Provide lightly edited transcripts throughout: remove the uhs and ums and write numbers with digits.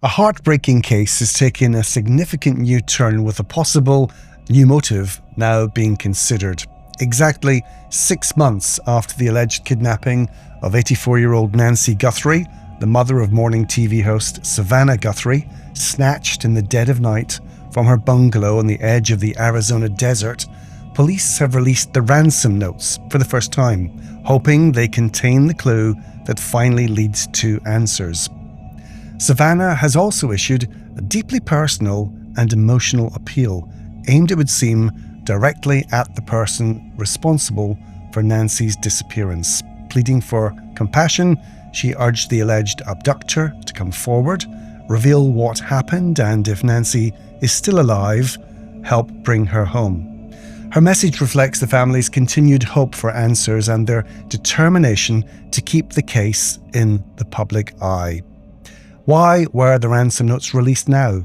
A heartbreaking case is taking a significant new turn with a possible new motive now being considered. Exactly 6 months after the alleged kidnapping of 84-year-old Nancy Guthrie, the mother of morning TV host Savannah Guthrie, snatched in the dead of night from her bungalow on the edge of the Arizona desert, police have released the ransom notes for the first time, hoping they contain the clue that finally leads to answers. Savannah has also issued a deeply personal and emotional appeal, aimed, it would seem, directly at the person responsible for Nancy's disappearance. Pleading for compassion, she urged the alleged abductor to come forward, reveal what happened, and if Nancy is still alive, help bring her home. Her message reflects the family's continued hope for answers and their determination to keep the case in the public eye. Why were the ransom notes released now?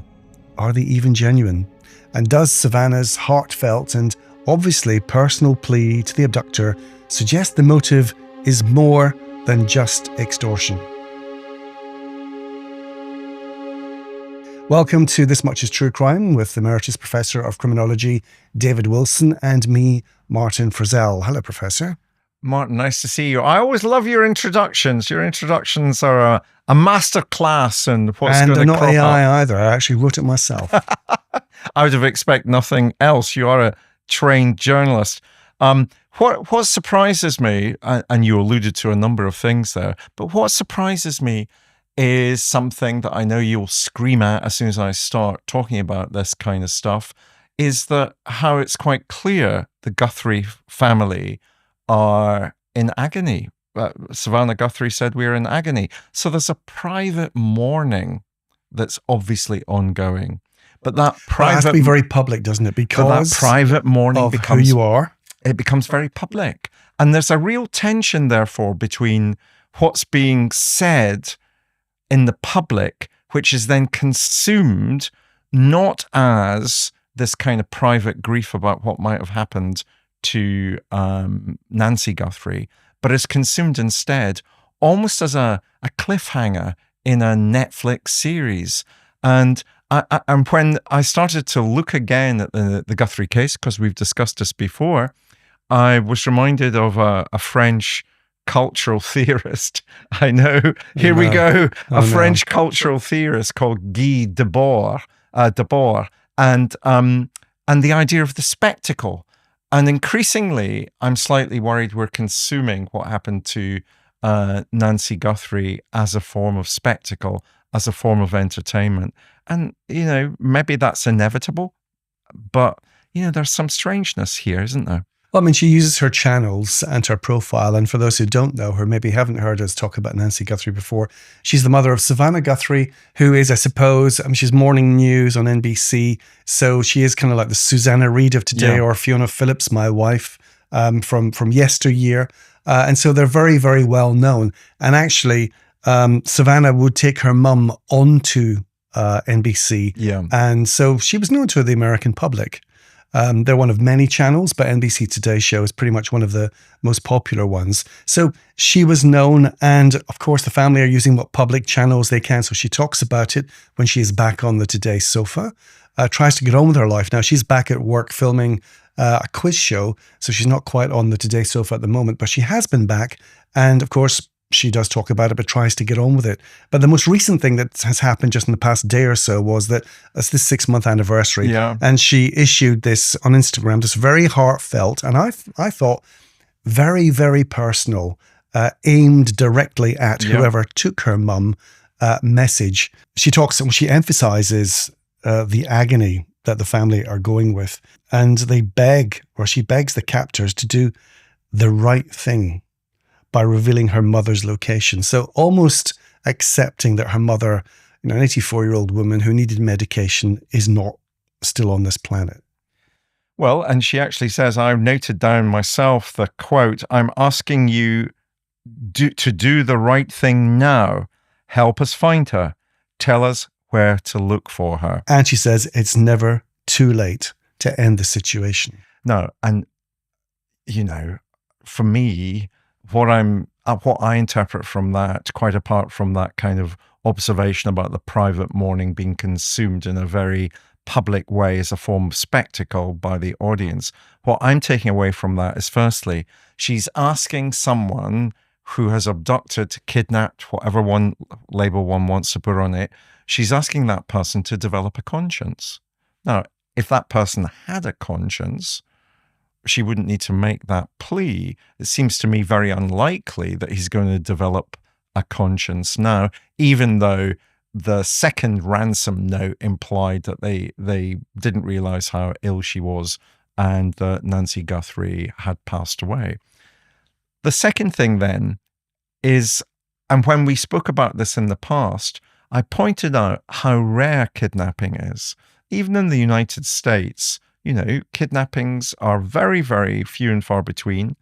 Are they even genuine? And does Savannah's heartfelt and obviously personal plea to the abductor suggest the motive is more than just extortion? Welcome to This Much Is True Crime with Emeritus Professor of Criminology David Wilson and me, Martin Frizzell. Hello, Professor. Martin, nice to see you. I always love your introductions. Your introductions are a master class in what's going to crop up. And not AI either. I actually wrote it myself. I would have expected nothing else. You are a trained journalist. What surprises me, and you alluded to a number of things there, but what surprises me is something that I know you'll scream at as soon as I start talking about this kind of stuff, is that how it's quite clear the Guthrie family are in agony. Savannah Guthrie said we're in agony. So there's a private mourning that's obviously ongoing. But that private... It has to be very public, doesn't it? Because that private mourning of who you are. It becomes very public. And there's a real tension, therefore, between what's being said in the public, which is then consumed not as this kind of private grief about what might have happened to Nancy Guthrie, but is consumed instead almost as a cliffhanger in a Netflix series. And when I started to look again at the Guthrie case, because we've discussed this before, I was reminded of a French cultural theorist. I know, here we go, French cultural theorist called Guy Debord, and the idea of the spectacle. And increasingly, I'm slightly worried we're consuming what happened to Nancy Guthrie as a form of spectacle, as a form of entertainment. And, maybe that's inevitable, but, there's some strangeness here, isn't there? Well, I mean, she uses her channels and her profile. And for those who don't know her, maybe haven't heard us talk about Nancy Guthrie before, she's the mother of Savannah Guthrie, who is, I suppose, she's morning news on NBC. So she is kind of like the Susanna Reid of today, or Fiona Phillips, my wife, from yesteryear. And so they're very, very well known. And actually, Savannah would take her mum onto NBC. Yeah. And so she was known to the American public. They're one of many channels, but NBC Today show is pretty much one of the most popular ones. So she was known, and of course the family are using what public channels they can. So she talks about it when she is back on the Today sofa, tries to get on with her life. Now she's back at work filming a quiz show, so she's not quite on the Today sofa at the moment, but she has been back. And of course, she does talk about it, but tries to get on with it. But the most recent thing that has happened just in the past day or so was that it's the 6-month anniversary. Yeah. And she issued this on Instagram, this very heartfelt, and I thought very, very personal, aimed directly at whoever took her mum message. She emphasizes the agony that the family are going with. And she begs the captors to do the right thing by revealing her mother's location. So almost accepting that her mother, an 84-year-old woman who needed medication, is not still on this planet. Well, and she actually says, I've noted down myself the quote, I'm asking you to do the right thing now. Help us find her. Tell us where to look for her. And she says it's never too late to end the situation. No, and, for me, what I'm what I interpret from that, quite apart from that kind of observation about the private mourning being consumed in a very public way as a form of spectacle by the audience, what I'm taking away from that is, firstly, she's asking someone who has abducted, kidnapped, whatever one label one wants to put on it, she's asking that person to develop a conscience. Now, if that person had a conscience, she wouldn't need to make that plea. It seems to me very unlikely that he's going to develop a conscience now, even though the second ransom note implied that they didn't realize how ill she was and that Nancy Guthrie had passed away. The second thing then is, and when we spoke about this in the past, I pointed out how rare kidnapping is. Even in the United States, kidnappings are very, very few and far between.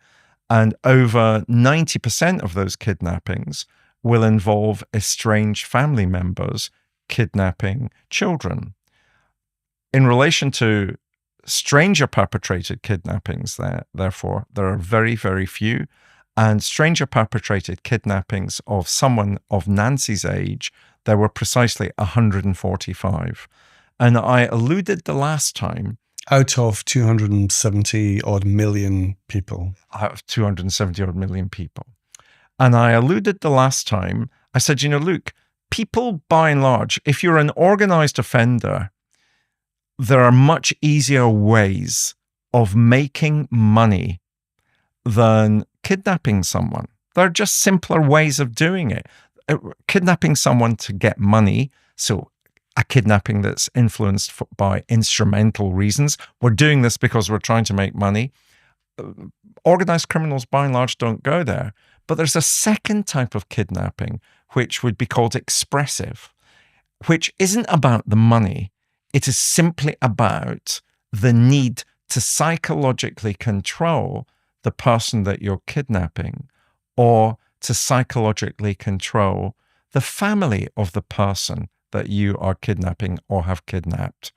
And over 90% of those kidnappings will involve estranged family members kidnapping children. In relation to stranger-perpetrated kidnappings, therefore, there are very, very few. And stranger-perpetrated kidnappings of someone of Nancy's age, there were precisely 145. And I alluded the last time, out of 270 odd million people. Out of 270 odd million people. And I alluded the last time, I said, look, people by and large, if you're an organized offender, there are much easier ways of making money than kidnapping someone. There are just simpler ways of doing it. Kidnapping someone to get money, so a kidnapping that's influenced by instrumental reasons. We're doing this because we're trying to make money. Organized criminals, by and large, don't go there. But there's a second type of kidnapping, which would be called expressive, which isn't about the money. It is simply about the need to psychologically control the person that you're kidnapping, or to psychologically control the family of the person that you are kidnapping or have kidnapped.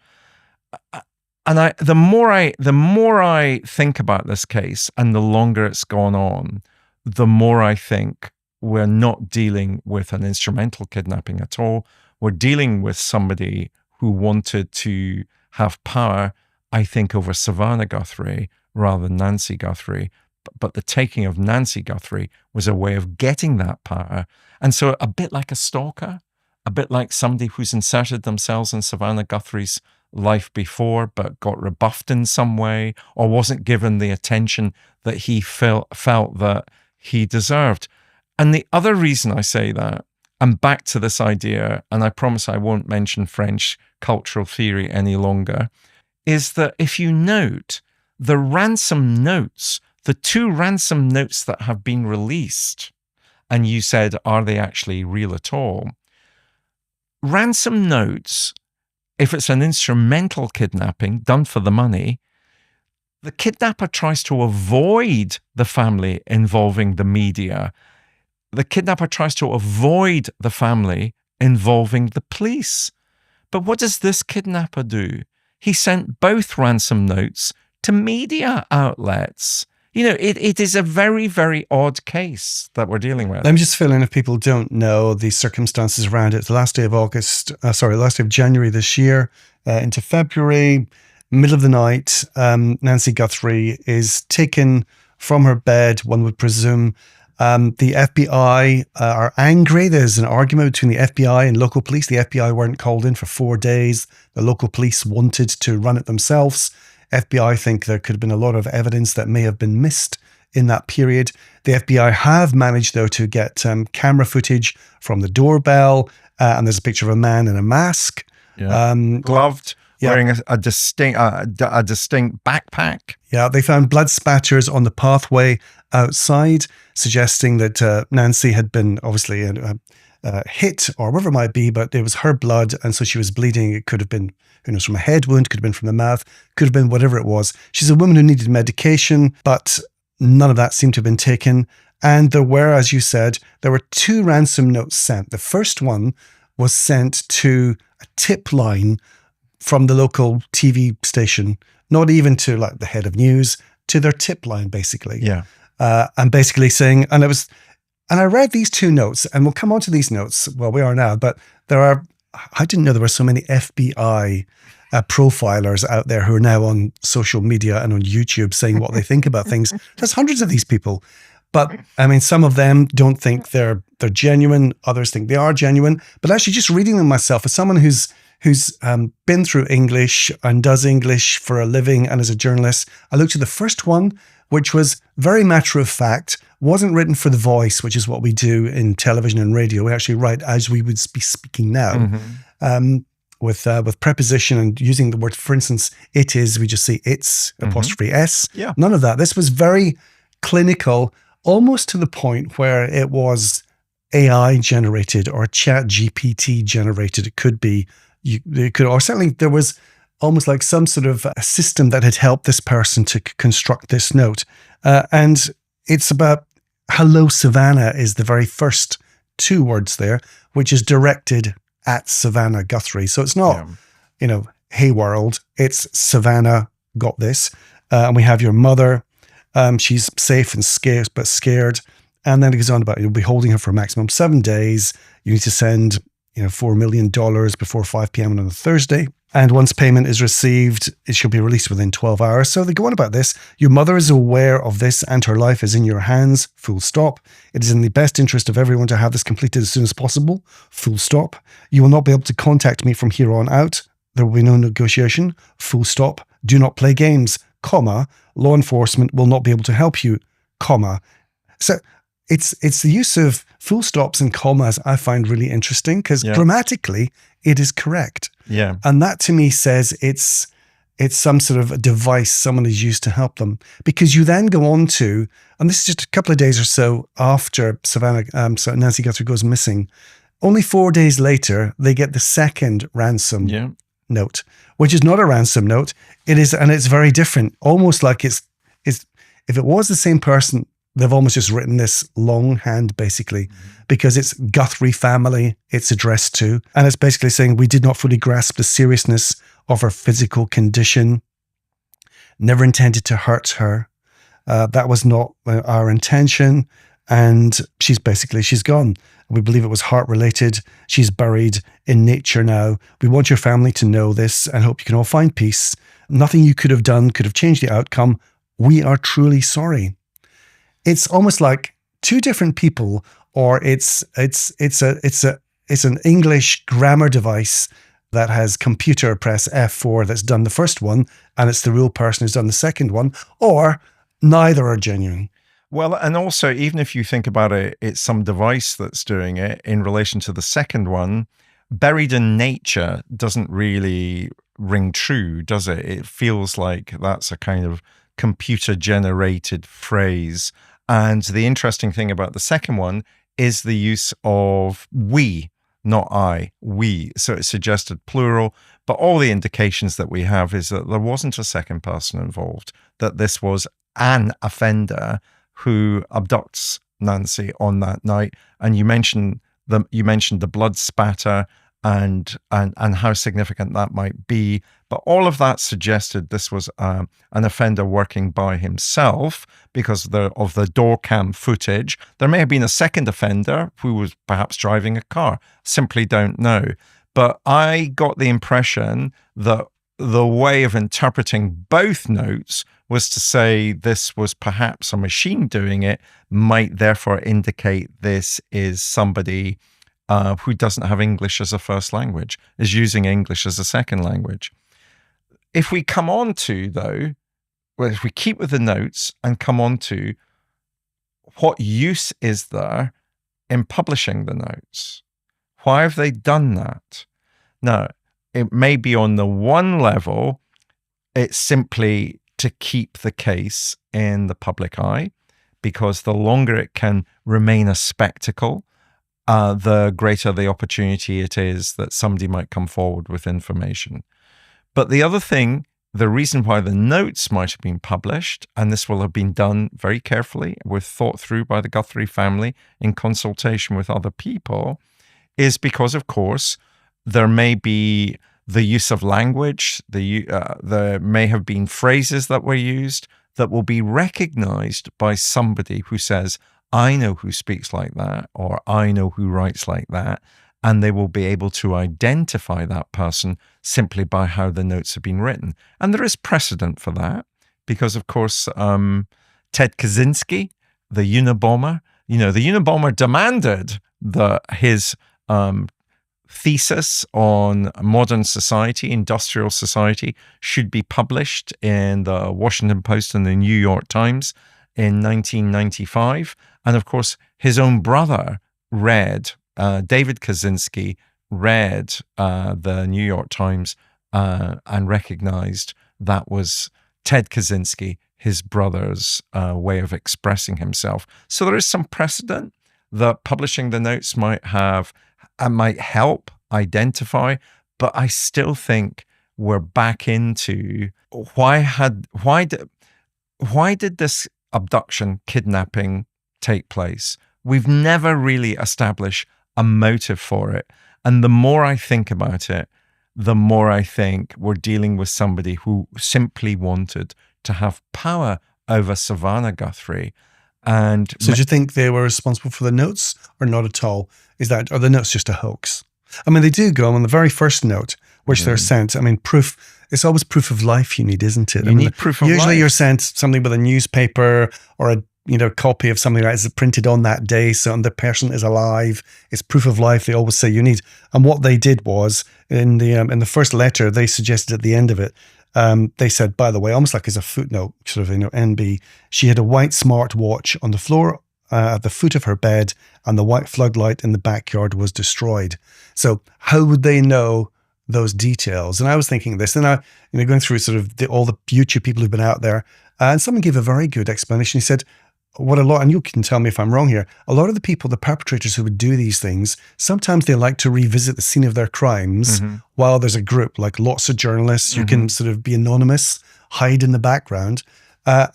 And the more I think about this case, and the longer it's gone on, the more I think we're not dealing with an instrumental kidnapping at all. We're dealing with somebody who wanted to have power, I think, over Savannah Guthrie rather than Nancy Guthrie. But the taking of Nancy Guthrie was a way of getting that power. And so a bit like a stalker, a bit like somebody who's inserted themselves in Savannah Guthrie's life before, but got rebuffed in some way, or wasn't given the attention that he felt that he deserved. And the other reason I say that, and back to this idea, and I promise I won't mention French cultural theory any longer, is that if you note the ransom notes, the two ransom notes that have been released, and you said, are they actually real at all? Ransom notes, if it's an instrumental kidnapping done for the money, the kidnapper tries to avoid the family involving the media. The kidnapper tries to avoid the family involving the police. But what does this kidnapper do? He sent both ransom notes to media outlets. It is a very, very odd case that we're dealing with. Let me just fill in if people don't know the circumstances around it. The last day of January this year into February, middle of the night, Nancy Guthrie is taken from her bed, one would presume. The FBI are angry. There's an argument between the FBI and local police. The FBI weren't called in for 4 days. The local police wanted to run it themselves. FBI think there could have been a lot of evidence that may have been missed in that period. The FBI have managed, though, to get camera footage from the doorbell, and there's a picture of a man in a mask. Yeah. Gloved, wearing a distinct backpack. Yeah, they found blood spatters on the pathway outside, suggesting that Nancy had been obviously hit or whatever it might be, but it was her blood, and so she was bleeding. It could have been, who knows, from a head wound, could have been from the mouth, could have been whatever it was. She's a woman who needed medication, but none of that seemed to have been taken. And there were, as you said, there were 2 ransom notes sent. The first one was sent to a tip line from the local TV station, not even to like the head of news, to their tip line, basically. Yeah. And basically saying, and it was And I read these two notes, and we'll come on to these notes. Well, we are now, but I didn't know there were so many FBI profilers out there who are now on social media and on YouTube saying what they think about things. There's hundreds of these people. But I mean, some of them don't think they're genuine. Others think they are genuine. But actually just reading them myself as someone who's been through English and does English for a living and as a journalist, I looked at the first one, which was very matter of fact, wasn't written for the voice, which is what we do in television and radio. We actually write as we would be speaking now, with preposition and using the word, for instance, it is, we just say it's, apostrophe S. Yeah. None of that. This was very clinical, almost to the point where it was AI generated or Chat GPT generated. It could be, or certainly there was almost like some sort of a system that had helped this person to construct this note. And it's about hello, Savannah is the very first two words there, which is directed at Savannah Guthrie. So it's not, hey world, it's Savannah got this. And we have your mother. She's safe and scared, but scared. And then it goes on about, you'll be holding her for a maximum 7 days. You need to send, $4 million before 5 p.m. on a Thursday. And once payment is received, it should be released within 12 hours. So they go on about this. Your mother is aware of this and her life is in your hands, full stop. It is in the best interest of everyone to have this completed as soon as possible, full stop. You will not be able to contact me from here on out. There will be no negotiation, full stop. Do not play games, comma. Law enforcement will not be able to help you, comma. So it's the use of full stops and commas I find really interesting because grammatically it is correct. Yeah. And that to me says it's some sort of a device someone has used to help them. Because you then go on to, and this is just a couple of days or so after Nancy Guthrie goes missing, only 4 days later, they get the second ransom note, which is not a ransom note. It is, and it's very different. Almost like it's if it was the same person, they've almost just written this longhand, basically, because it's Guthrie family it's addressed to. And it's basically saying, we did not fully grasp the seriousness of her physical condition, never intended to hurt her. That was not our intention. And she's gone. We believe it was heart-related. She's buried in nature now. We want your family to know this and hope you can all find peace. Nothing you could have done could have changed the outcome. We are truly sorry. It's almost like two different people, or it's an English grammar device that has computer press F4 that's done the first one, and it's the real person who's done the second one, or neither are genuine. Well, and also, even if you think about it, it's some device that's doing it in relation to the second one. Buried in nature doesn't really ring true, does it? It feels like that's a kind of computer-generated phrase. And the interesting thing about the second one is the use of we, not I, we. So it suggested plural, but all the indications that we have is that there wasn't a second person involved, that this was an offender who abducts Nancy on that night. And you mentioned the blood spatter and how significant that might be. But all of that suggested this was an offender working by himself because of the door cam footage. There may have been a second offender who was perhaps driving a car. Simply don't know. But I got the impression that the way of interpreting both notes was to say this was perhaps a machine doing it, might therefore indicate this is somebody who doesn't have English as a first language, is using English as a second language. If we come on to, though, if we keep with the notes and come on to what use is there in publishing the notes? Why have they done that? Now, it may be on the one level, it's simply to keep the case in the public eye, because the longer it can remain a spectacle, the greater the opportunity it is that somebody might come forward with information. But the other thing, the reason why the notes might have been published, and this will have been done very carefully, thought through by the Guthrie family in consultation with other people, is because, of course, there may be the use of language, there may have been phrases that were used that will be recognized by somebody who says, I know who speaks like that, or I know who writes like that. And they will be able to identify that person simply by how the notes have been written. And there is precedent for that because, of course, Ted Kaczynski, the Unabomber, the Unabomber demanded that his thesis on modern society, industrial society, should be published in the Washington Post and the New York Times in 1995. And of course, his own brother read, David Kaczynski read the New York Times and recognized that was Ted Kaczynski, his brother's way of expressing himself. So there is some precedent that publishing the notes might help identify, but I still think we're back into why did this abduction, kidnapping take place? We've never really established a motive for it. And the more I think about it, the more I think we're dealing with somebody who simply wanted to have power over Savannah Guthrie. And so do you think they were responsible for the notes or not at all? Are the notes just a hoax? I mean, they do go on the very first note, which they're sent. I mean, proof, it's always proof of life you need, isn't it? You need proof of life. Usually you're sent something with a newspaper or a copy of something that is printed on that day, so the person is alive. It's proof of life. They always say you need. And what they did was in the first letter, they suggested at the end of it, they said, by the way, almost like as a footnote, sort of, NB, she had a white smart watch on the floor at the foot of her bed, and the white floodlight in the backyard was destroyed. So how would they know those details? And I was thinking this, and going through sort of all the YouTube people who've been out there, and someone gave a very good explanation. He said, and you can tell me if I'm wrong here, a lot of the people, the perpetrators who would do these things, sometimes they like to revisit the scene of their crimes while there's a group, like lots of journalists who can sort of be anonymous, hide in the background.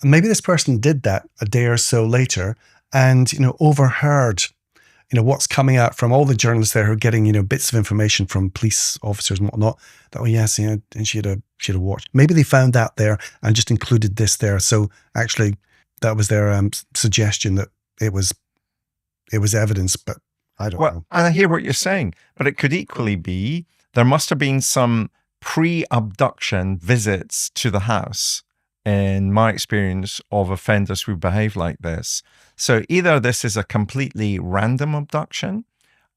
Maybe this person did that a day or so later and, overheard, what's coming out from all the journalists there who are getting, bits of information from police officers and whatnot. That, yes, and she had a watch. Maybe they found that there and just included this there. So actually, that was their suggestion that it was evidence, but I don't know. And I hear what you're saying, but it could equally be there must have been some pre-abduction visits to the house, in my experience, of offenders who behave like this. So either this is a completely random abduction,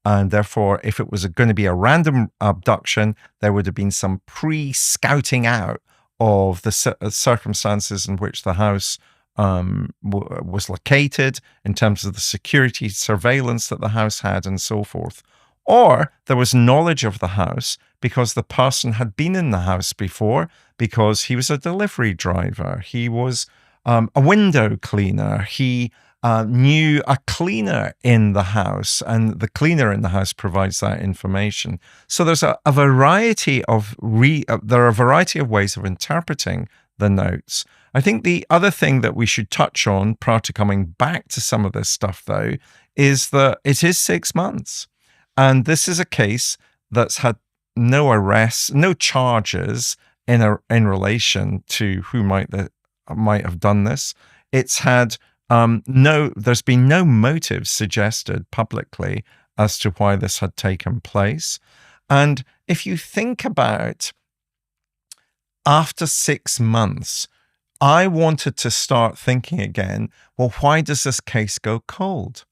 and therefore, if it was going to be a random abduction, there would have been some pre-scouting out of the circumstances in which the house was located, in terms of the security surveillance that the house had and so forth. Or there was knowledge of the house because the person had been in the house before, because he was a delivery driver, he was a window cleaner, he knew a cleaner in the house, and the cleaner in the house provides that information. So there's a variety of there are a variety of ways of interpreting the notes. I think the other thing that we should touch on prior to coming back to some of this stuff, though, is that it is 6 months. And this is a case that's had no arrests, no charges in relation to who might have done this. It's had there's been no motive suggested publicly as to why this had taken place. And if you think about after 6 months, I wanted to start thinking again, well, why does this case go cold?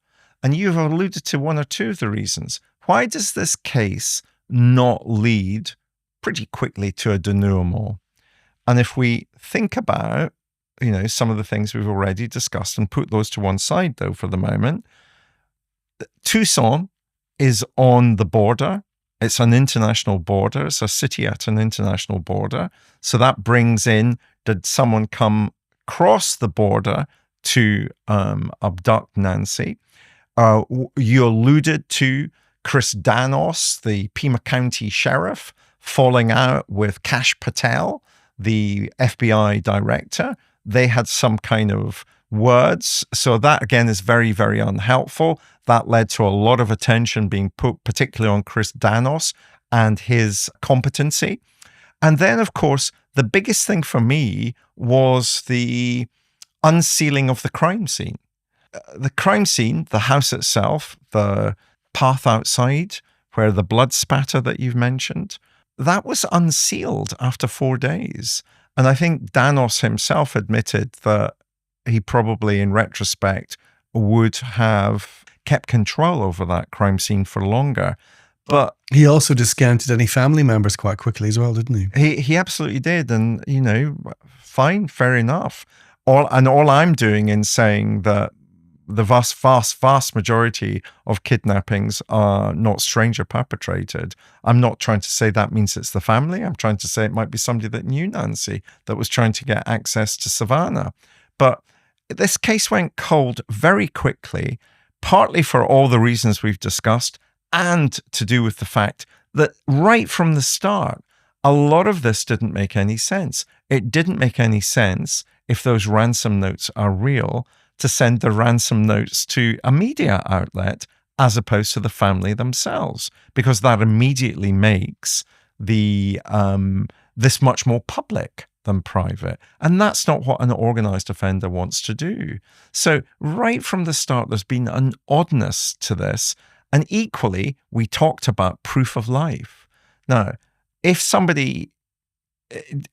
And you've alluded to one or two of the reasons. Why does this case not lead pretty quickly to a denouement? And if we think about, some of the things we've already discussed and put those to one side, though, for the moment, Tucson is on the border. It's an international border. It's a city at an international border. So that brings in, did someone come across the border to abduct Nancy? You alluded to Chris Danos, the Pima County sheriff, falling out with Kash Patel, the FBI director. They had some kind of words. So that, again, is very, very unhelpful. That led to a lot of attention being put particularly on Chris Danos and his competency. And then, of course, the biggest thing for me was the unsealing of the crime scene. the crime scene, the house itself, the path outside where the blood spatter that you've mentioned, that was unsealed after 4 days. And I think Danos himself admitted that he probably, in retrospect, would have kept control over that crime scene for longer. But he also discounted any family members quite quickly as well, didn't he? He absolutely did. And, fine, fair enough. All I'm doing in saying that the vast majority of kidnappings are not stranger perpetrated. I'm not trying to say that means it's the family. I'm trying to say it might be somebody that knew Nancy that was trying to get access to Savannah. But this case went cold very quickly, partly for all the reasons we've discussed, and to do with the fact that right from the start, a lot of this didn't make any sense. It didn't make any sense, if those ransom notes are real, to send the ransom notes to a media outlet as opposed to the family themselves, because that immediately makes the this much more public than private. And that's not what an organized offender wants to do. So right from the start, there's been an oddness to this. And equally, we talked about proof of life. Now, if somebody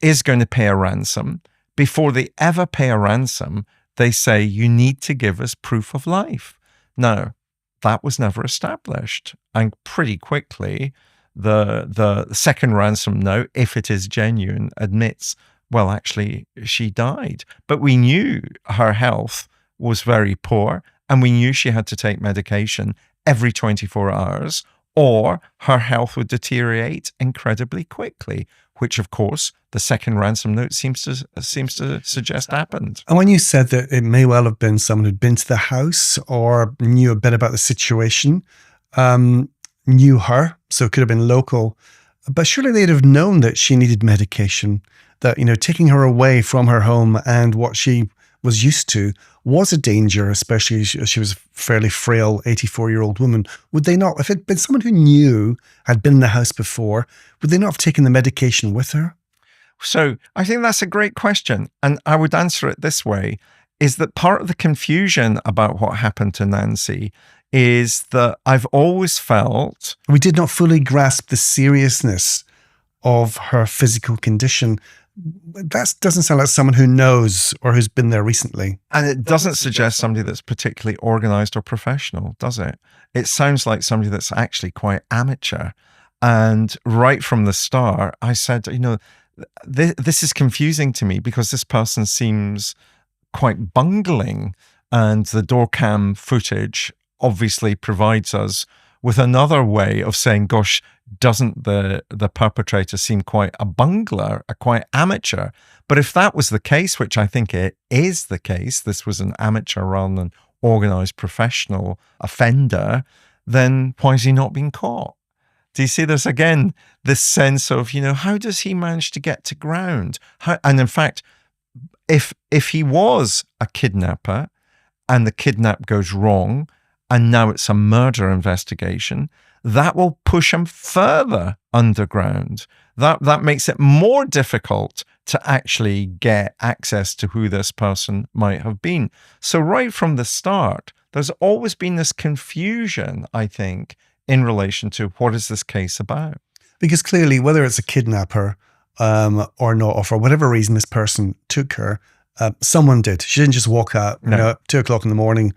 is going to pay a ransom, before they ever pay a ransom, they say, you need to give us proof of life. Now, that was never established. And pretty quickly, the second ransom note, if it is genuine, admits, well, actually, she died. But we knew her health was very poor, and we knew she had to take medication every 24 hours, or her health would deteriorate incredibly quickly, which, of course, the second ransom note seems to suggest happened. And when you said that it may well have been someone who'd been to the house or knew a bit about the situation, knew her, so it could have been local, but surely they'd have known that she needed medication, that, taking her away from her home and what she was used to was a danger, especially as she was a fairly frail 84-year-old woman. Would they not, if it had been someone who knew, had been in the house before, would they not have taken the medication with her? So I think that's a great question. And I would answer it this way, is that part of the confusion about what happened to Nancy is that I've always felt we did not fully grasp the seriousness of her physical condition. That doesn't sound like someone who knows or who's been there recently. And it doesn't suggest somebody that's particularly organized or professional, does it? It sounds like somebody that's actually quite amateur. And right from the start, I said, this is confusing to me because this person seems quite bungling. And the door cam footage obviously provides us with another way of saying, gosh, doesn't the perpetrator seem quite a bungler, quite amateur? But if that was the case, which I think it is the case, this was an amateur rather than organized professional offender, then why has he not been caught? Do you see, there's again this sense of, how does he manage to get to ground? And in fact, if he was a kidnapper and the kidnap goes wrong, and now it's a murder investigation, that will push him further underground. That makes it more difficult to actually get access to who this person might have been. So right from the start, there's always been this confusion, I think, in relation to what is this case about. Because clearly, whether it's a kidnapper or not, or for whatever reason this person took her, someone did. She didn't just walk out, at 2:00 in the morning,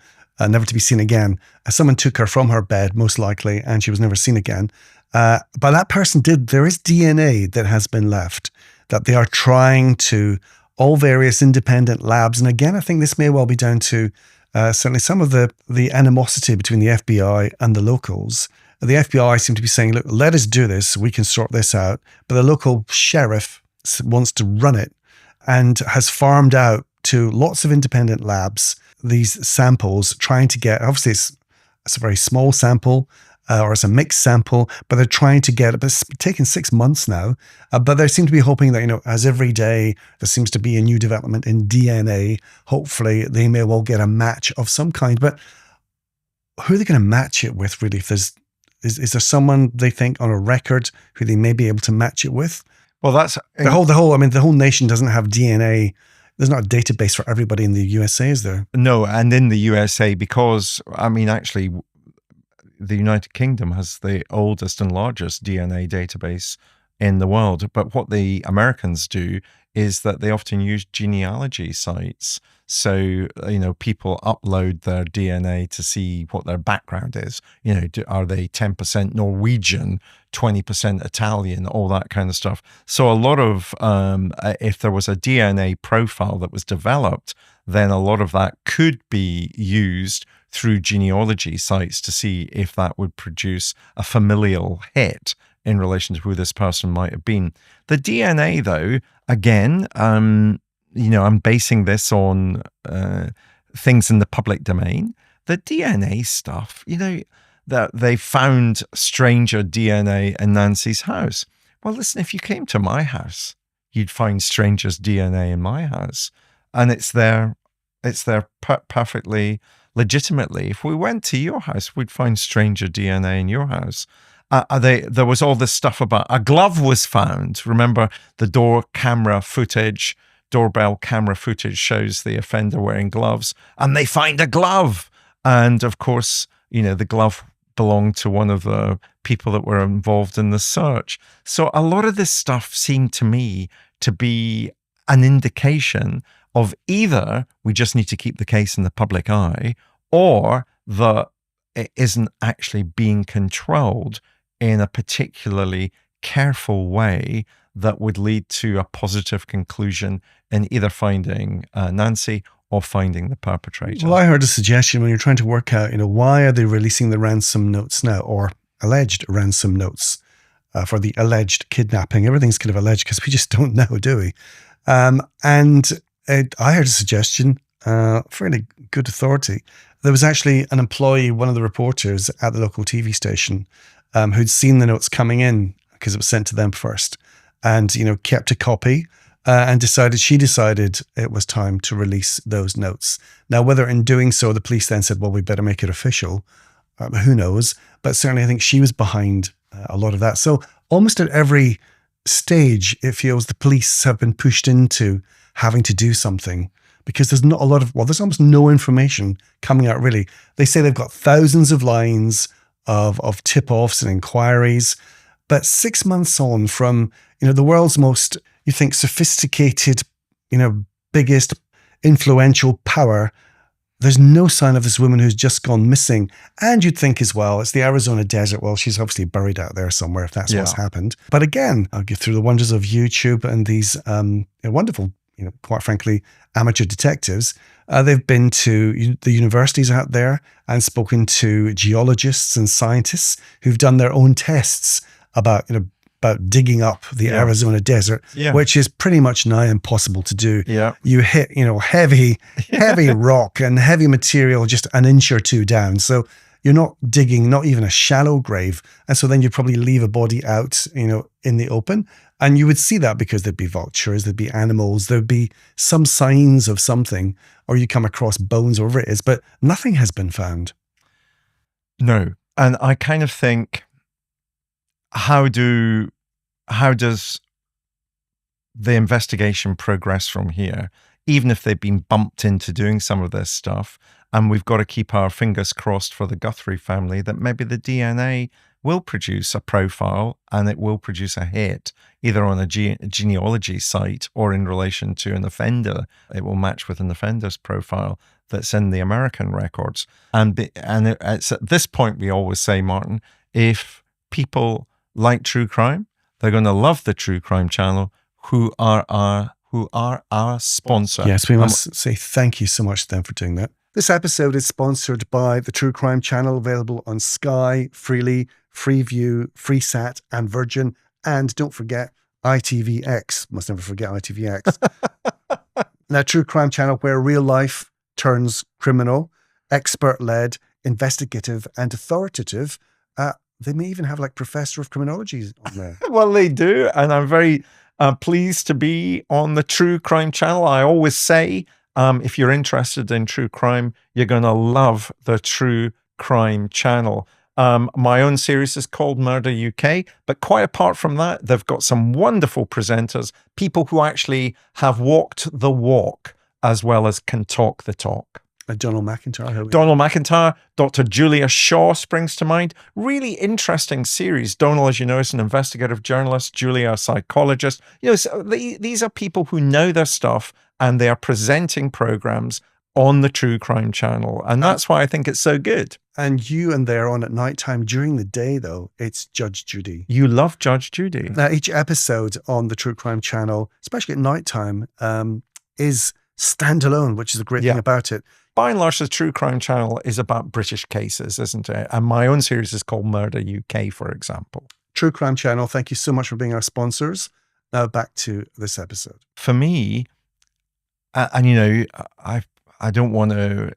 never to be seen again. Someone took her from her bed, most likely, and she was never seen again. But that person did. There is DNA that has been left that they are trying to, all various independent labs. And again, I think this may well be down to certainly some of the animosity between the FBI and the locals. The FBI seem to be saying, look, let us do this. We can sort this out. But the local sheriff wants to run it and has farmed out to lots of independent labs these samples, trying to get, obviously it's a very small sample or it's a mixed sample, but they're trying to get, it's taken 6 months now, but they seem to be hoping that, as every day there seems to be a new development in DNA, hopefully they may well get a match of some kind. But who are they going to match it with, really? If is there someone they think on a record who they may be able to match it with? Well, that's the whole nation doesn't have DNA There's not a database for everybody in the USA, is there? No, and in the USA, because, actually, the United Kingdom has the oldest and largest DNA database in the world. But what the Americans do is that they often use genealogy sites. So, people upload their DNA to see what their background is. Are they 10% Norwegian, 20% Italian, all that kind of stuff. So a lot of, if there was a DNA profile that was developed, then a lot of that could be used through genealogy sites to see if that would produce a familial hit in relation to who this person might have been. The DNA, though, again, I'm basing this on things in the public domain. The DNA stuff, that they found stranger DNA in Nancy's house. Well, listen, if you came to my house, you'd find strangers' DNA in my house, and it's there perfectly legitimately. If we went to your house, we'd find stranger DNA in your house. There was all this stuff about a glove was found. Remember, the doorbell camera footage shows the offender wearing gloves, and they find a glove. And of course, the glove belonged to one of the people that were involved in the search. So a lot of this stuff seemed to me to be an indication of either we just need to keep the case in the public eye, or that it isn't actually being controlled in a particularly careful way that would lead to a positive conclusion in either finding Nancy or finding the perpetrator. Well, I heard a suggestion when you're trying to work out, why are they releasing the ransom notes now, or alleged ransom notes for the alleged kidnapping? Everything's kind of alleged because we just don't know, do we? I heard a suggestion, fairly good authority. There was actually an employee, one of the reporters at the local TV station, who'd seen the notes coming in because it was sent to them first, and kept a copy and she decided it was time to release those notes. Now, whether in doing so the police then said, well, we better make it official, who knows? But certainly I think she was behind a lot of that. So almost at every stage, it feels the police have been pushed into having to do something, because there's not a lot of, there's almost no information coming out, really. They say they've got thousands of lines of tip-offs and inquiries, but 6 months on from, the world's most, you think, sophisticated, biggest influential power, there's no sign of this woman who's just gone missing. And you'd think as well, it's the Arizona desert. Well, she's obviously buried out there somewhere if that's what's happened. But again, I'll get through the wonders of YouTube and these wonderful, quite frankly, amateur detectives. They've been to the universities out there and spoken to geologists and scientists who've done their own tests about digging up the Arizona desert, which is pretty much nigh impossible to do. Yeah. You hit, heavy rock and heavy material just an inch or two down. So you're not digging, not even a shallow grave. And so then you probably leave a body out, in the open. And you would see that because there'd be vultures, there'd be animals, there'd be some signs of something, or you come across bones or whatever it is, but nothing has been found. No. And I kind of think, how does the investigation progress from here, even if they've been bumped into doing some of this stuff? And we've got to keep our fingers crossed for the Guthrie family that maybe the DNA will produce a profile and it will produce a hit, either on a genealogy site or in relation to an offender. It will match with an offender's profile that's in the American records. And it's at this point we always say, Martin, if people like true crime, they're going to love the True Crime Channel, who are our sponsor. Yes, we must say thank you so much to them for doing that. This episode is sponsored by the True Crime Channel, available on Sky, Freely, Freeview, Freesat, and Virgin. And don't forget ITVX. Must never forget ITVX. Now, True Crime Channel, where real life turns criminal, expert-led, investigative, and authoritative. They may even have like Professor of Criminology on there. Well, they do. And I'm very pleased to be on the True Crime Channel. I always say, if you're interested in true crime, you're going to love the True Crime Channel. My own series is called Murder UK, but quite apart from that, they've got some wonderful presenters, people who actually have walked the walk as well as can talk the talk. Donald McIntyre. Donald McIntyre, Dr. Julia Shaw springs to mind. Really interesting series. Donald, as you know, is an investigative journalist. Julia, a psychologist. So these are people who know their stuff, and they are presenting programs on the True Crime Channel. And that's why I think it's so good. And you and they're on at nighttime. During the day, though, it's Judge Judy. You love Judge Judy. Now, each episode on the True Crime Channel, especially at nighttime, is standalone, which is the great thing about it. By and large, the True Crime Channel is about British cases, isn't it? And my own series is called Murder UK, for example. True Crime Channel, thank you so much for being our sponsors. Now back to this episode. For me, and I don't want to,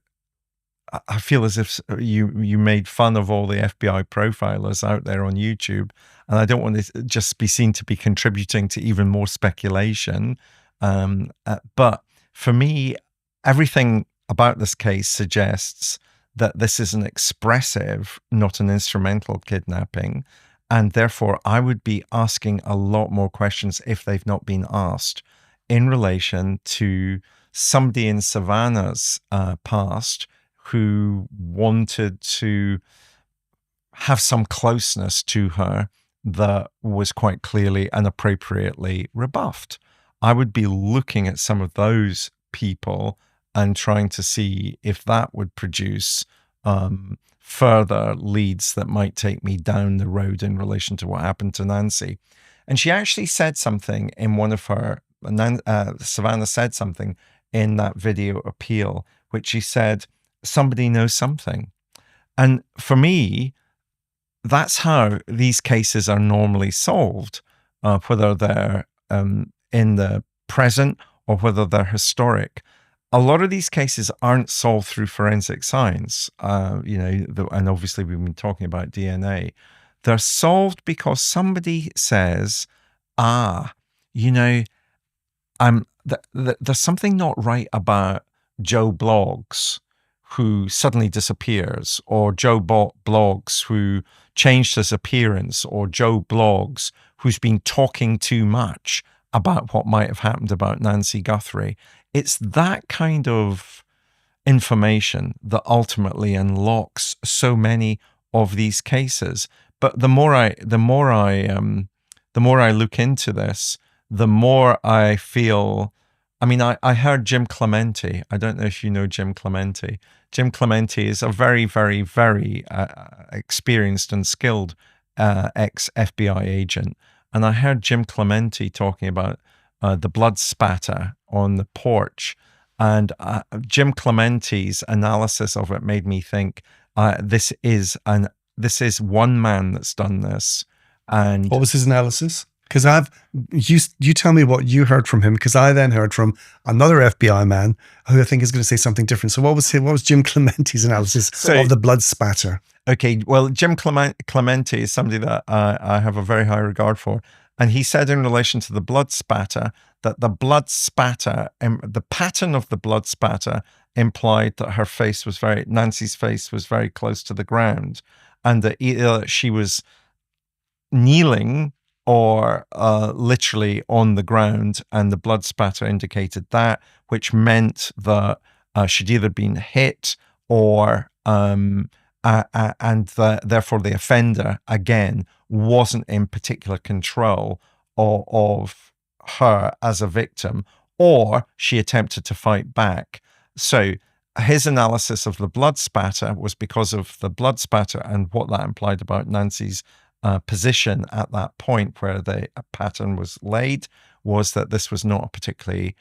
I feel as if you made fun of all the FBI profilers out there on YouTube, and I don't want to just be seen to be contributing to even more speculation. But for me, everything about this case suggests that this is an expressive, not an instrumental kidnapping. And therefore, I would be asking a lot more questions if they've not been asked in relation to somebody in Savannah's past who wanted to have some closeness to her that was quite clearly and appropriately rebuffed. I would be looking at some of those people and trying to see if that would produce further leads that might take me down the road in relation to what happened to Nancy. And she actually said something in one of her, Savannah said something in that video appeal, which she said, somebody knows something. And for me, that's how these cases are normally solved, whether they're in the present or whether they're historic. A lot of these cases aren't solved through forensic science, and obviously we've been talking about DNA. They're solved because somebody says, there's something not right about Joe Bloggs, who suddenly disappears, or Joe Bloggs, who changed his appearance, or Joe Bloggs, who's been talking too much about what might have happened about Nancy Guthrie. It's that kind of information that ultimately unlocks so many of these cases. But the more I look into this, the more I feel. I mean, I heard Jim Clemente. I don't know if you know Jim Clemente. Jim Clemente is a very, very, very experienced and skilled ex-FBI agent. And I heard Jim Clemente talking about the blood spatter on the porch. And Jim Clemente's analysis of it made me think, this is one man that's done this. And what was his analysis? Because you tell me what you heard from him, because I then heard from another FBI man who I think is going to say something different. So what was Jim Clemente's analysis of the blood spatter? Okay, well, Jim Clemente is somebody that I have a very high regard for. And he said in relation to the blood spatter that the blood spatter, the pattern of the blood spatter implied that Nancy's face was very close to the ground, and that either she was kneeling or literally on the ground, and the blood spatter indicated that, which meant that she'd either been hit or therefore the offender, again, wasn't in particular control of her as a victim, or she attempted to fight back. So his analysis of the blood spatter was because of the blood spatter and what that implied about Nancy's position at that point where the pattern was laid, was that this was not a particularly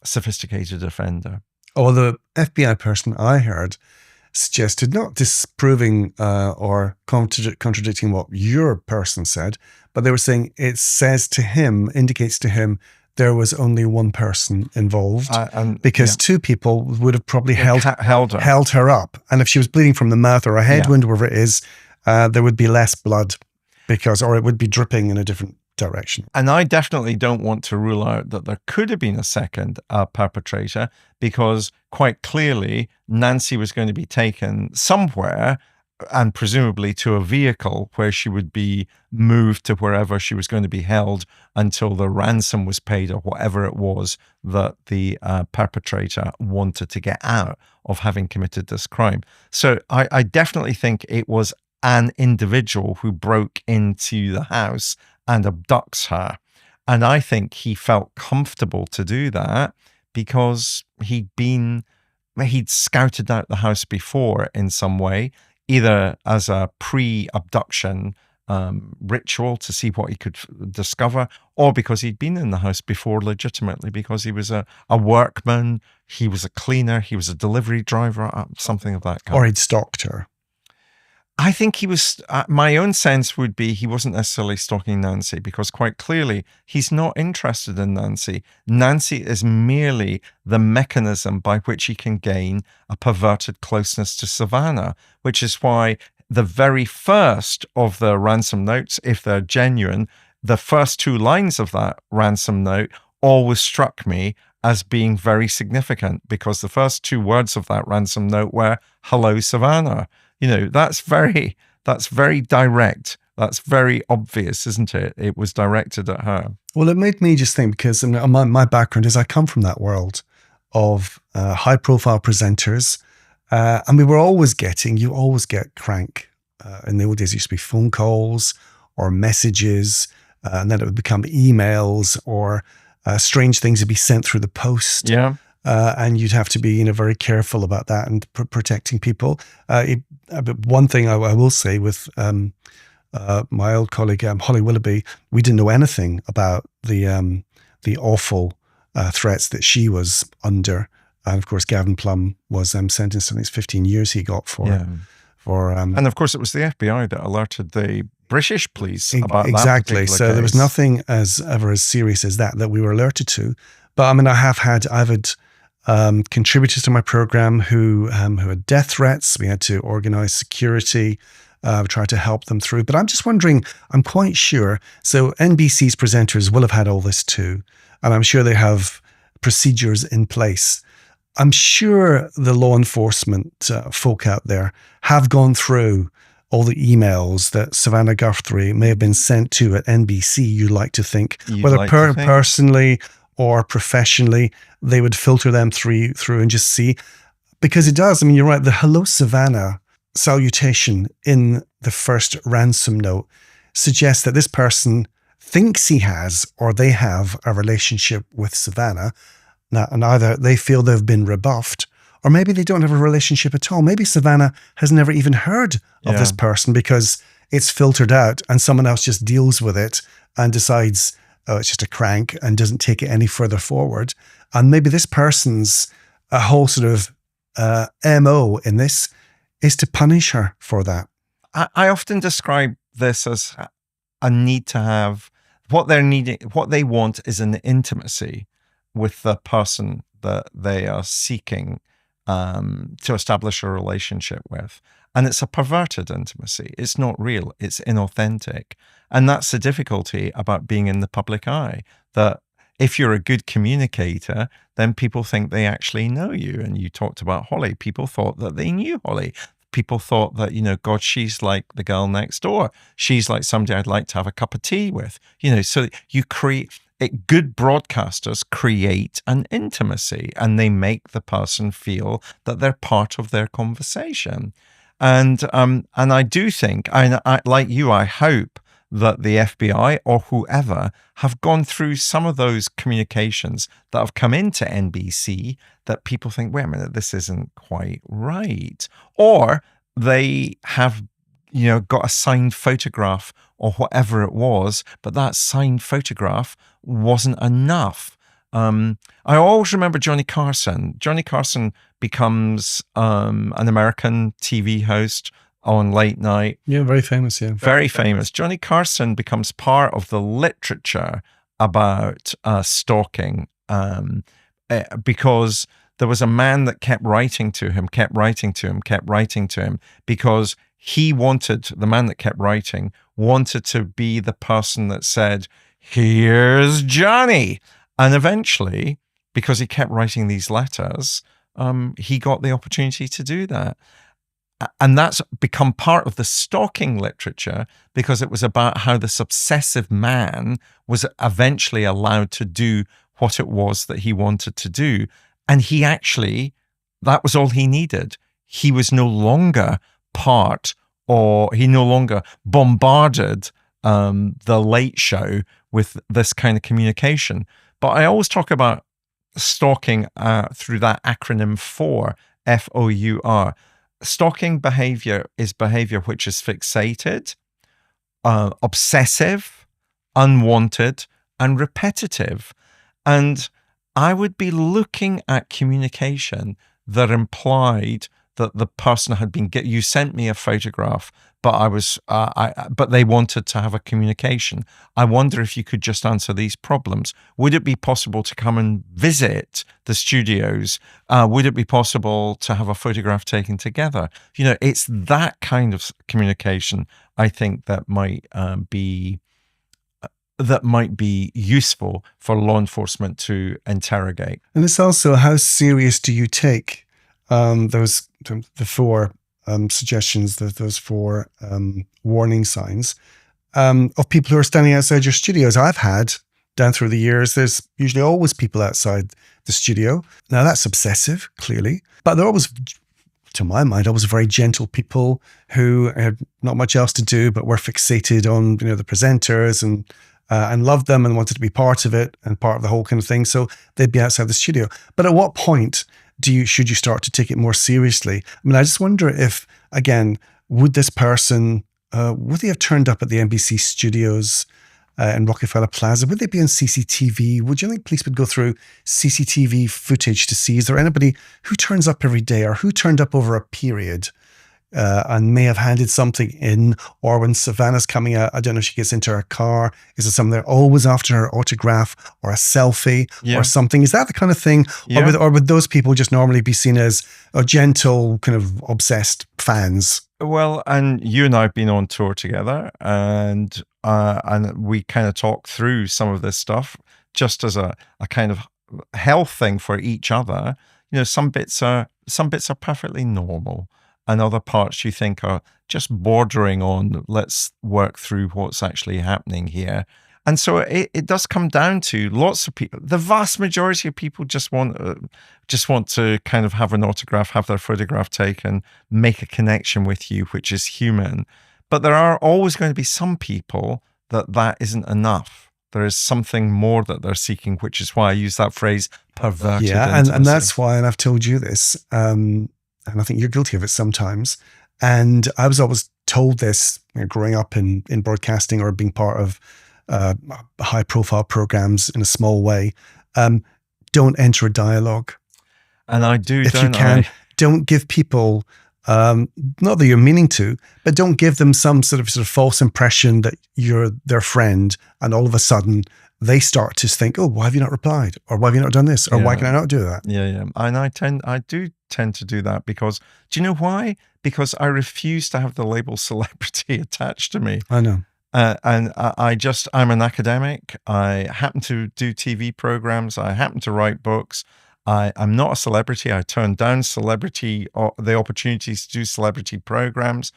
sophisticated offender. Oh, the FBI person I heard suggested, not disproving or contradicting what your person said, but they were saying it indicates to him there was only one person involved, because two people would have probably held her up. And if she was bleeding from the mouth or a head wound, wherever it is, there would be less blood or it would be dripping in a different direction. And I definitely don't want to rule out that there could have been a second perpetrator, because quite clearly Nancy was going to be taken somewhere and presumably to a vehicle where she would be moved to wherever she was going to be held until the ransom was paid or whatever it was that the perpetrator wanted to get out of having committed this crime. So I definitely think it was an individual who broke into the house and abducts her. And I think he felt comfortable to do that because he'd scouted out the house before in some way, either as a pre-abduction ritual to see what he could discover, or because he'd been in the house before legitimately, because he was a workman, he was a cleaner, he was a delivery driver, something of that kind. Or he'd stalked her. I think he was, my own sense would be he wasn't necessarily stalking Nancy, because quite clearly he's not interested in Nancy. Nancy is merely the mechanism by which he can gain a perverted closeness to Savannah, which is why the very first of the ransom notes, if they're genuine, the first two lines of that ransom note always struck me as being very significant, because the first two words of that ransom note were, "Hello, Savannah." You know, that's very direct. That's very obvious, isn't it? It was directed at her. Well, it made me just think, because my background is I come from that world of high-profile presenters, and you always get crank. In the old days, it used to be phone calls or messages, and then it would become emails, or strange things would be sent through the post. Yeah. And you'd have to be, very careful about that and protecting people. But one thing I will say with my old colleague Holly Willoughby, we didn't know anything about the awful threats that she was under. And of course, Gavin Plum was sentenced, I think it's 15 years he got for. Yeah. And of course, it was the FBI that alerted the British police about exactly. that So there was nothing ever as serious as that we were alerted to. But I mean, I've had contributors to my program who had death threats. We had to organize security, try to help them through. But I'm just wondering, I'm quite sure. So NBC's presenters will have had all this too. And I'm sure they have procedures in place. I'm sure the law enforcement folk out there have gone through all the emails that Savannah Guthrie may have been sent to at NBC. You'd like to think, whether personally or professionally, they would filter them through and just see. Because it does. I mean, you're right. The "Hello, Savannah" salutation in the first ransom note suggests that this person thinks he has, or they have, a relationship with Savannah. Now, and either they feel they've been rebuffed, or maybe they don't have a relationship at all. Maybe Savannah has never even heard of this person, because it's filtered out and someone else just deals with it and decides, oh, it's just a crank, and doesn't take it any further forward. And maybe this person's whole sort of MO in this is to punish her for that. I often describe this as a need to have what they want is an intimacy with the person that they are seeking to establish a relationship with. And it's a perverted intimacy. It's not real. It's inauthentic. And that's the difficulty about being in the public eye, that if you're a good communicator, then people think they actually know you. And you talked about Holly. People thought that they knew Holly. People thought that, God, she's like the girl next door. She's like somebody I'd like to have a cup of tea with. So you create... Good broadcasters create an intimacy, and they make the person feel that they're part of their conversation. And I do think, I like you, I hope that the FBI or whoever have gone through some of those communications that have come into NBC that people think, wait a minute, this isn't quite right. Or they have got a signed photograph or whatever it was, but that signed photograph wasn't enough. I always remember Johnny Carson. Johnny Carson becomes an American TV host on late night. Yeah, very famous, yeah. Very famous. Johnny Carson becomes part of the literature about stalking because there was a man that kept writing to him, because the man that kept writing wanted to be the person that said, "Here's Johnny." And eventually, because he kept writing these letters, he got the opportunity to do that. And that's become part of the stalking literature because it was about how this obsessive man was eventually allowed to do what it was that he wanted to do. And he actually, that was all he needed. He was no longer part, or he no longer bombarded the Late Show with this kind of communication. But I always talk about stalking through that acronym FOUR, FOUR. Stalking behavior is behavior which is fixated, obsessive, unwanted, and repetitive. And I would be looking at communication that implied that the person had been you sent me a photograph, but but they wanted to have a communication. I wonder if you could just answer these problems. Would it be possible to come and visit the studios? Would it be possible to have a photograph taken together? It's that kind of communication, I think, that might be useful for law enforcement to interrogate. And it's also, how serious do you take the four suggestions, those four warning signs of people who are standing outside your studios? I've had, down through the years, there's usually always people outside the studio. Now that's obsessive, clearly, but they're always, to my mind, always very gentle people who had not much else to do, but were fixated on the presenters and loved them and wanted to be part of it and part of the whole kind of thing. So they'd be outside the studio. But at what point should you start to take it more seriously? I mean, I just wonder if, again, would this person, would they have turned up at the NBC studios in Rockefeller Plaza? Would they be on CCTV? Would you think police would go through CCTV footage to see, is there anybody who turns up every day, or who turned up over a period and may have handed something in? Or when Savannah's coming out, I don't know if she gets into her car, is it something they're always after her autograph or a selfie or something? Is that the kind of thing? Yeah. Or would those people just normally be seen as a gentle, kind of obsessed fans? Well, and you and I have been on tour together, and we kind of talk through some of this stuff just as a kind of health thing for each other. Some bits are perfectly normal, and other parts you think are just bordering on, let's work through what's actually happening here. And so it does come down to lots of people. The vast majority of people just want to kind of have an autograph, have their photograph taken, make a connection with you, which is human. But there are always going to be some people that isn't enough. There is something more that they're seeking, which is why I use that phrase, perverted intimacy. And that's why, and I've told you this, and I think you're guilty of it sometimes. And I was always told this, growing up in broadcasting or being part of high-profile programs in a small way. Don't enter a dialogue. And I do, if you can, don't give people, not that you're meaning to, but don't give them some sort of false impression that you're their friend, and all of a sudden they start to think, oh, why have you not replied? Or why have you not done this? Or why can I not do that? Yeah. And I do tend to do that because, do you know why? Because I refuse to have the label celebrity attached to me. I know. And I'm an academic. I happen to do TV programs. I happen to write books. I'm not a celebrity. I turn down the opportunities to do celebrity programs.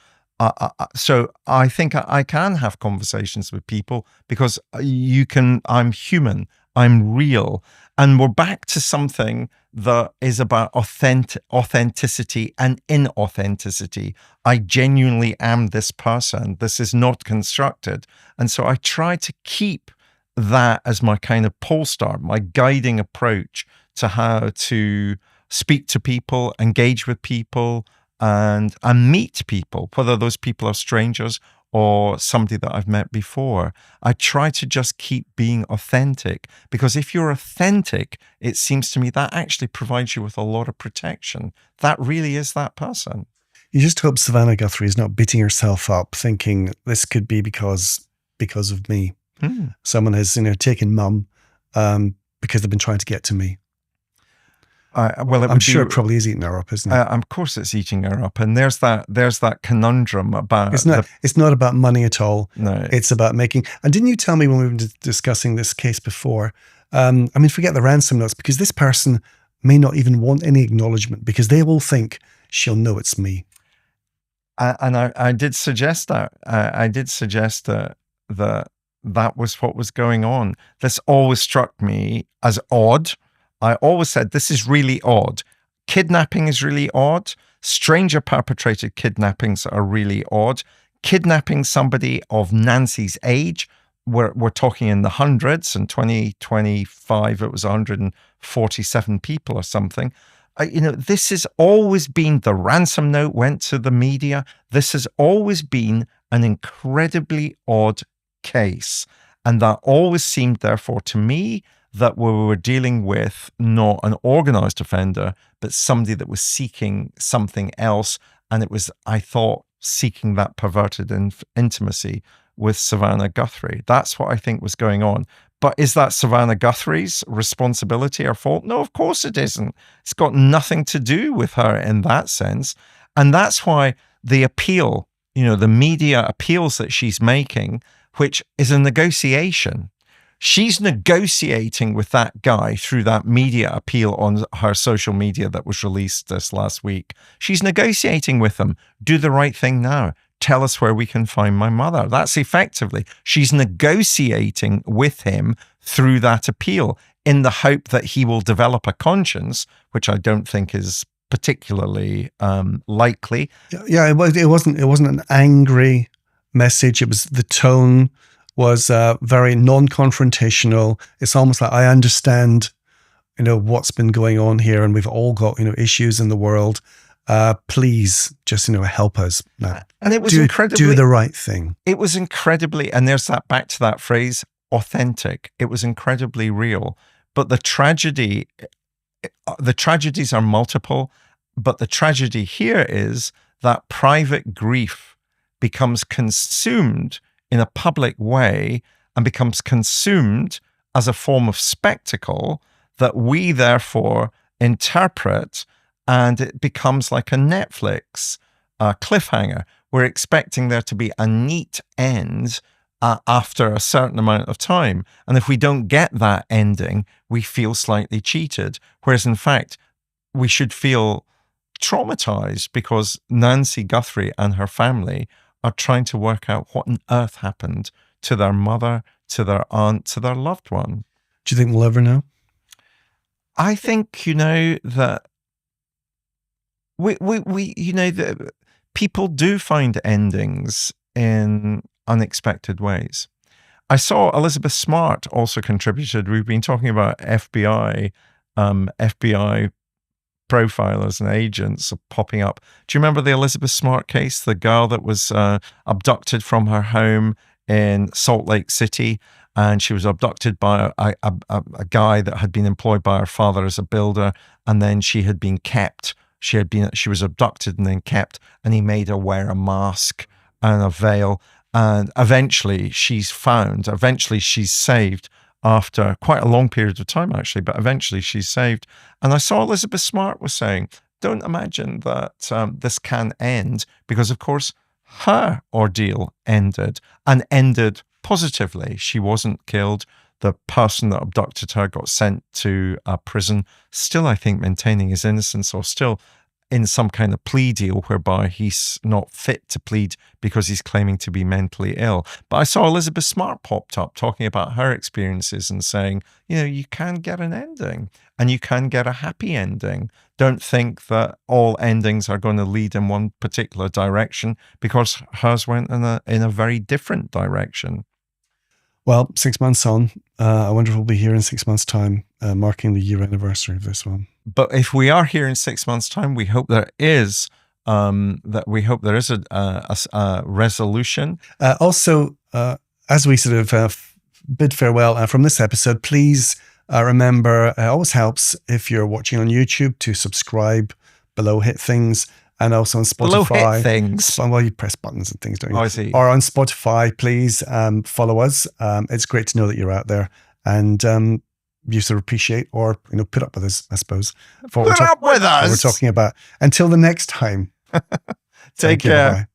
So I think I can have conversations with people because I'm human, I'm real. And we're back to something that is about authenticity and inauthenticity. I genuinely am this person. This is not constructed. And so I try to keep that as my kind of pole star, my guiding approach to how to speak to people, engage with people, and meet people, whether those people are strangers or somebody that I've met before. I try to just keep being authentic, because if you're authentic, it seems to me that actually provides you with a lot of protection. That really is that person. You just hope Savannah Guthrie is not beating herself up, thinking this could be because of me. Someone has, taken mum because they've been trying to get to me. I'm sure it probably is eating her up, isn't it? Of course, it's eating her up, and there's that conundrum about. It's not about money at all. No, it's about making. And didn't you tell me when we were discussing this case before? Forget the ransom notes, because this person may not even want any acknowledgement, because they will think she'll know it's me. I did suggest that. I did suggest that was what was going on. This always struck me as odd. I always said, this is really odd. Kidnapping is really odd. Stranger perpetrated kidnappings are really odd. Kidnapping somebody of Nancy's age, we're talking in the hundreds. In 2025, it was 147 people or something. This has always been, the ransom note went to the media. This has always been an incredibly odd case. And that always seemed, therefore, to me, that we were dealing with not an organized offender, but somebody that was seeking something else. And it was, I thought, seeking that perverted intimacy with Savannah Guthrie. That's what I think was going on. But is that Savannah Guthrie's responsibility or fault? No, of course it isn't. It's got nothing to do with her in that sense. And that's why the appeal, the media appeals that she's making, which is a negotiation. She's negotiating with that guy through that media appeal on her social media that was released this last week. She's negotiating with him. Do the right thing now. Tell us where we can find my mother. That's effectively, she's negotiating with him through that appeal in the hope that he will develop a conscience, which I don't think is particularly likely. Yeah, it wasn't an angry message. It was, the tone was very non-confrontational. It's almost like, I understand, what's been going on here, and we've all got, issues in the world. Please just, help us now. And it was do the right thing. It was incredibly, and there's that, back to that phrase, authentic. It was incredibly real. But the tragedies are multiple. But the tragedy here is that private grief becomes consumed in a public way and becomes consumed as a form of spectacle that we therefore interpret, and it becomes like a Netflix cliffhanger. We're expecting there to be a neat end after a certain amount of time. And if we don't get that ending, we feel slightly cheated. Whereas in fact, we should feel traumatized because Nancy Guthrie and her family are trying to work out what on earth happened to their mother, to their aunt, to their loved one. Do you think we'll ever know? I think, that that people do find endings in unexpected ways. I saw Elizabeth Smart also contributed. We've been talking about FBI profilers and agents popping up. Do you remember the Elizabeth Smart case? The girl that was abducted from her home in Salt Lake City, and she was abducted by a guy that had been employed by her father as a builder, and then she had been kept. She was abducted and then kept, and he made her wear a mask and a veil, and eventually she's found. Eventually she's saved after quite a long period of time, actually, but eventually she's saved. And I saw Elizabeth Smart was saying, don't imagine that this can end, because of course her ordeal ended, and ended positively. She wasn't killed. The person that abducted her got sent to a prison, still, I think, maintaining his innocence, or still in some kind of plea deal whereby he's not fit to plead because he's claiming to be mentally ill. But I saw Elizabeth Smart popped up talking about her experiences and saying, you can get an ending and you can get a happy ending. Don't think that all endings are going to lead in one particular direction, because hers went in a very different direction. Well, 6 months on, I wonder if we'll be here in 6 months' time, marking the year anniversary of this one. But if we are here in 6 months' time, we hope there is a resolution. Also, as we sort of bid farewell from this episode, please remember, it always helps if you're watching on YouTube to subscribe below, hit things. And also on Spotify. Below hit things. Well, you press buttons and things, don't you? Oh, I see. Or on Spotify, please follow us. It's great to know that you're out there, and you sort of appreciate, or put up with us, I suppose. Put up with us. What we're talking about. Until the next time. Take care. Bye-bye.